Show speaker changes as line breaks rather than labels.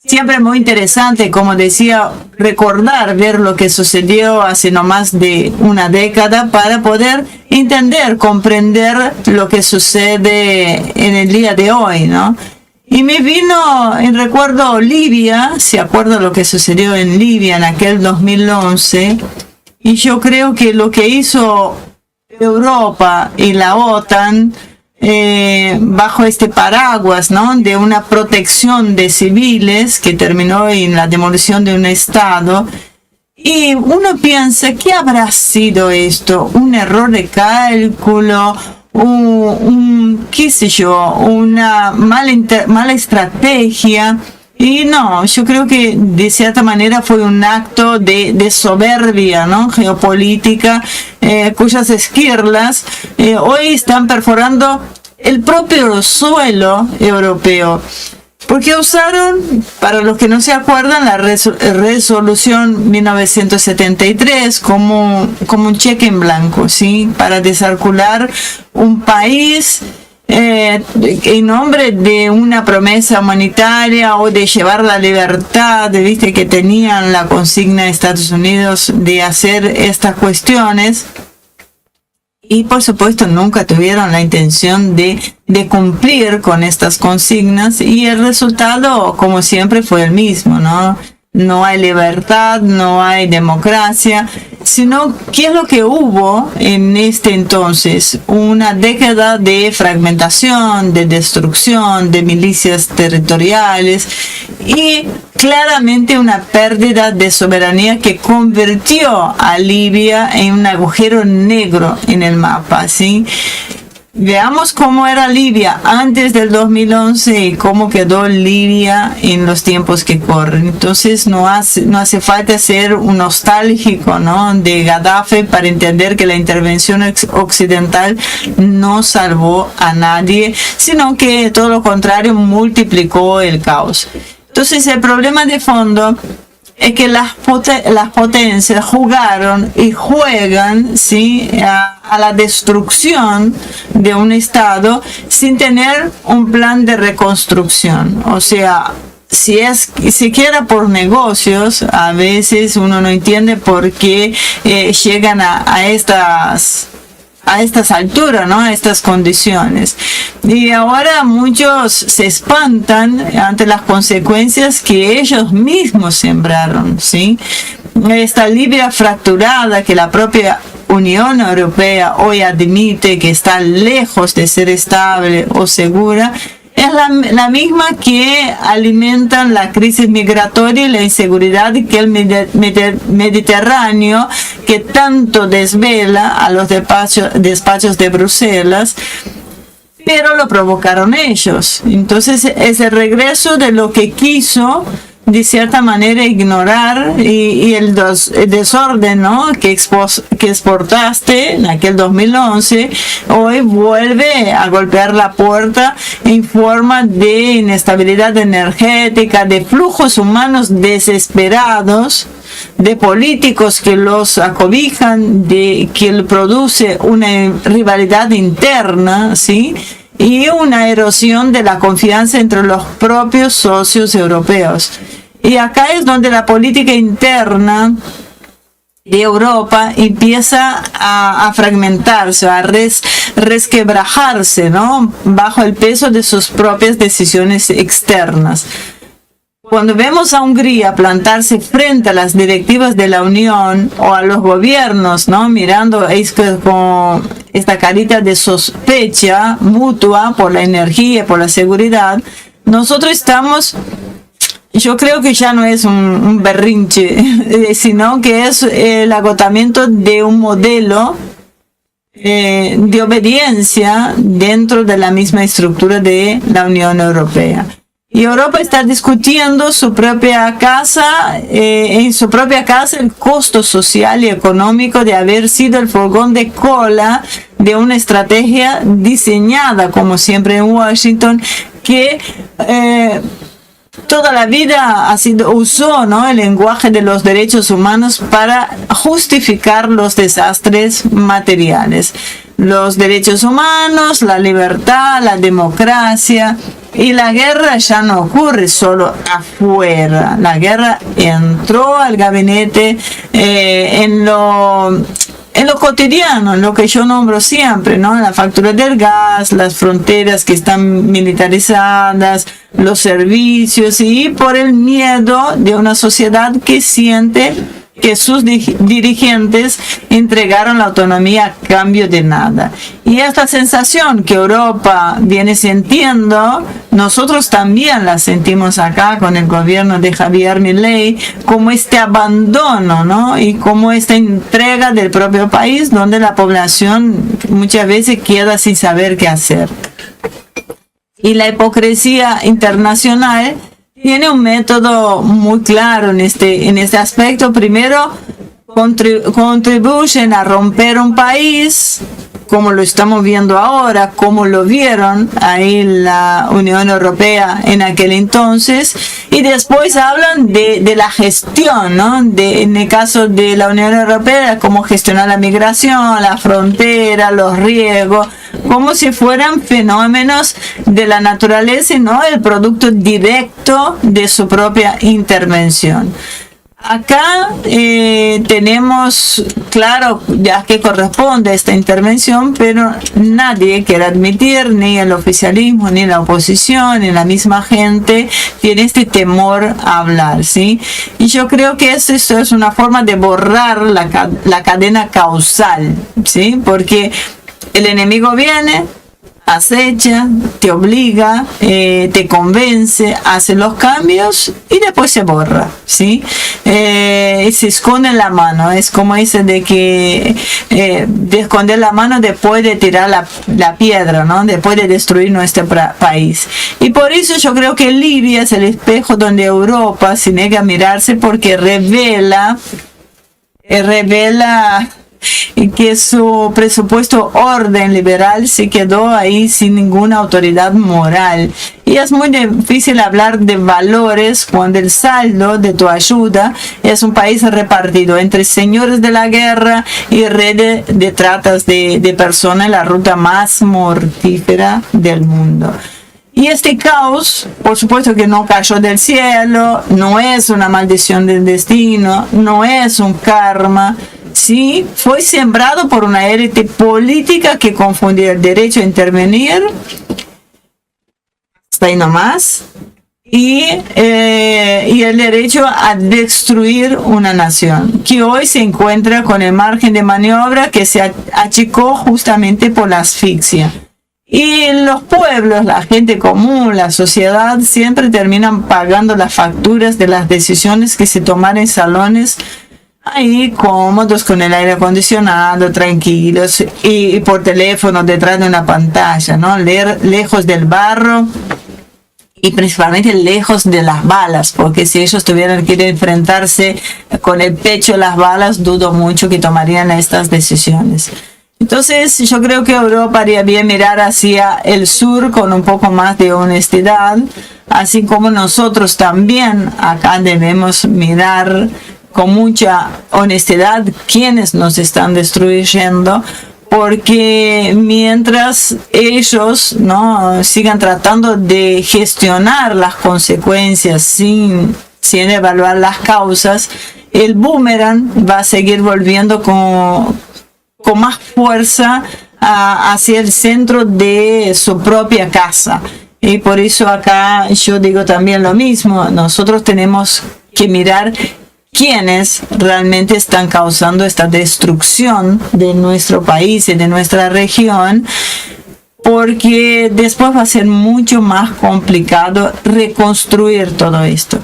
Siempre muy interesante, como decía, recordar, ver lo que sucedió hace no más de una década para poder entender, comprender lo que sucede en el día de hoy, ¿no? Y me vino en recuerdo Libia, se acuerda lo que sucedió en Libia en aquel 2011, y yo creo que lo que hizo Europa y la OTAN bajo este paraguas, ¿no?, de una protección de civiles que terminó en la demolición de un estado. Y uno piensa, ¿qué habrá sido esto? ¿Un error de cálculo? ¿Qué sé yo? ¿Una mala estrategia? Y no, yo creo que de cierta manera fue un acto de soberbia, ¿no?, geopolítica, cuyas esquirlas hoy están perforando el propio suelo europeo. Porque usaron, para los que no se acuerdan, la resolución 1973 como un cheque en blanco, ¿sí?, para desarticular un país en nombre de una promesa humanitaria o de llevar la libertad, viste que tenían la consigna de Estados Unidos de hacer estas cuestiones. Y por supuesto nunca tuvieron la intención de cumplir con estas consignas, y el resultado, como siempre, fue el mismo, ¿no? No hay libertad, no hay democracia, sino ¿qué es lo que hubo en este entonces? Una década de fragmentación, de destrucción, de milicias territoriales y claramente una pérdida de soberanía que convirtió a Libia en un agujero negro en el mapa, ¿sí? Veamos cómo era Libia antes del 2011 y cómo quedó Libia en los tiempos que corren. Entonces no hace falta ser un nostálgico, ¿no?, de Gaddafi para entender que la intervención occidental no salvó a nadie, sino que todo lo contrario, multiplicó el caos. Entonces el problema de fondo es que las potencias jugaron y juegan, ¿sí?, a la destrucción de un Estado sin tener un plan de reconstrucción. O sea, si es siquiera por negocios, a veces uno no entiende por qué llegan a estas alturas, ¿no?, a estas condiciones. Y ahora muchos se espantan ante las consecuencias que ellos mismos sembraron, ¿sí? Esta Libia fracturada que la propia Unión Europea hoy admite que está lejos de ser estable o segura, es la misma que alimentan la crisis migratoria y la inseguridad que el Mediterráneo, que tanto desvela a los despachos de Bruselas, pero lo provocaron ellos. Entonces es el regreso de lo que quiso de cierta manera ignorar y el desorden, ¿no?, que exportaste en aquel 2011, hoy vuelve a golpear la puerta en forma de inestabilidad energética, de flujos humanos desesperados, de políticos que los acobijan, de que produce una rivalidad interna, ¿sí?, y una erosión de la confianza entre los propios socios europeos. Y acá es donde la política interna de Europa empieza a fragmentarse, a resquebrajarse, ¿no?, bajo el peso de sus propias decisiones externas. Cuando vemos a Hungría plantarse frente a las directivas de la Unión o a los gobiernos, ¿no?, mirando con esta carita de sospecha mutua por la energía, por la seguridad, nosotros estamos, yo creo que ya no es un berrinche, sino que es el agotamiento de un modelo de obediencia dentro de la misma estructura de la Unión Europea. Y Europa está discutiendo su propia casa, en su propia casa, el costo social y económico de haber sido el furgón de cola de una estrategia diseñada, como siempre en Washington, que toda la vida usó, ¿no?, el lenguaje de los derechos humanos para justificar los desastres materiales. Los derechos humanos, la libertad, la democracia, Y la guerra ya no ocurre solo afuera, la guerra entró al gabinete en lo cotidiano, en lo que yo nombro siempre, ¿no? La factura del gas, las fronteras que están militarizadas, los servicios, y por el miedo de una sociedad que siente que sus dirigentes entregaron la autonomía a cambio de nada. Y esta sensación que Europa viene sintiendo, nosotros también la sentimos acá con el gobierno de Javier Milei, como este abandono, ¿no? Y como esta entrega del propio país, donde la población muchas veces queda sin saber qué hacer. Y la hipocresía internacional tiene un método muy claro en este aspecto. Primero, contribuyen a romper un país, como lo estamos viendo ahora, como lo vieron ahí la Unión Europea en aquel entonces, y después hablan de la gestión, ¿no? En el caso de la Unión Europea, cómo gestionar la migración, la frontera, los riesgos, como si fueran fenómenos de la naturaleza y no el producto directo de su propia intervención. Acá tenemos claro ya que corresponde esta intervención, pero nadie quiere admitir, ni el oficialismo, ni la oposición, ni la misma gente tiene este temor a hablar, ¿sí? Y yo creo que eso es una forma de borrar la cadena causal, ¿sí? Porque el enemigo viene, acecha, te obliga, te convence, hace los cambios y después se borra, ¿sí? Se esconde en la mano. Es como dice de que de esconder la mano después de tirar la piedra, ¿no? Después de destruir nuestro país. Y por eso yo creo que Libia es el espejo donde Europa se niega a mirarse, porque revela que su presupuesto orden liberal se quedó ahí sin ninguna autoridad moral. Y es muy difícil hablar de valores cuando el saldo de tu ayuda es un país repartido entre señores de la guerra y redes de tratas de personas, la ruta más mortífera del mundo. Y este caos, por supuesto que no cayó del cielo, no es una maldición del destino, no es un karma. Sí, fue sembrado por una élite política que confundía el derecho a intervenir, hasta ahí nomás, y el derecho a destruir una nación, que hoy se encuentra con el margen de maniobra que se achicó justamente por la asfixia. Y los pueblos, la gente común, la sociedad, siempre terminan pagando las facturas de las decisiones que se toman en salones ahí cómodos, con el aire acondicionado, tranquilos, y por teléfono detrás de una pantalla, ¿no? Lejos del barro y principalmente lejos de las balas, porque si ellos tuvieran que enfrentarse con el pecho de las balas, dudo mucho que tomarían estas decisiones. Entonces yo creo que Europa haría bien mirar hacia el sur con un poco más de honestidad, así como nosotros también acá debemos mirar con mucha honestidad quienes nos están destruyendo, porque mientras ellos no sigan tratando de gestionar las consecuencias sin evaluar las causas, el boomerang va a seguir volviendo con más fuerza hacia el centro de su propia casa. Y por eso acá yo digo también lo mismo, nosotros tenemos que mirar quiénes realmente están causando esta destrucción de nuestro país y de nuestra región, porque después va a ser mucho más complicado reconstruir todo esto.